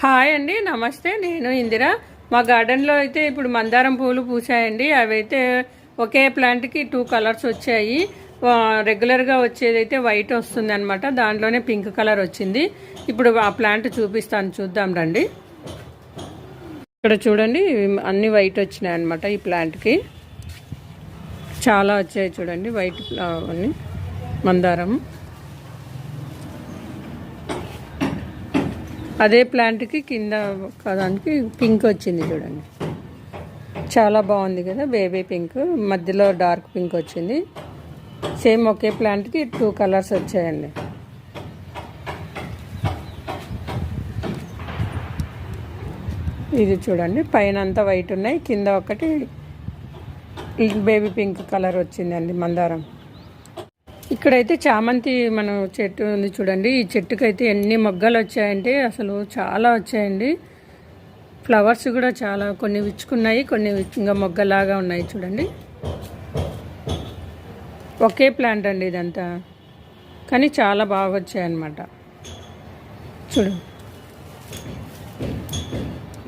Hi అండి, నమస్తే. నేను ఇందిరా. మా గార్డెన్లో అయితే ఇప్పుడు మందారం పూలు పూసాయండి. అవైతే ఒకే ప్లాంట్కి 2 కలర్స్ వచ్చాయి. రెగ్యులర్గా వచ్చేదైతే వైట్ వస్తుంది అనమాట, దాంట్లోనే పింక్ కలర్ వచ్చింది. ఇప్పుడు ఆ ప్లాంట్ చూపిస్తాను, చూద్దాం రండి. ఇక్కడ చూడండి, అన్ని వైట్ వచ్చినాయి అనమాట. ఈ ప్లాంట్కి చాలా వచ్చాయి చూడండి, వైట్ అన్ని మందారం. అదే ప్లాంట్కి కింద దానికి పింక్ వచ్చింది చూడండి, చాలా బాగుంది కదా. బేబీ పింక్ మధ్యలో డార్క్ పింక్ వచ్చింది. సేమ్ ఒకే ప్లాంట్కి 2 కలర్స్ వచ్చాయండి. ఇది చూడండి, పైన అంతా వైట్ ఉన్నాయి, కింద ఒకటి బేబీ పింక్ కలర్ వచ్చిందండి మందారం. ఇక్కడైతే చామంతి మన చెట్టు ఉంది చూడండి. ఈ చెట్టుకైతే ఎన్ని మొగ్గలు వచ్చాయంటే అసలు చాలా వచ్చాయండి. ఫ్లవర్స్ కూడా చాలా, కొన్ని విచ్చుకున్నాయి, కొన్ని ఇంకా మొగ్గలాగా ఉన్నాయి చూడండి. ఒకే ప్లాంట్ అండి ఇదంతా, కానీ చాలా బాగా వచ్చాయన్నమాట. చూడండి.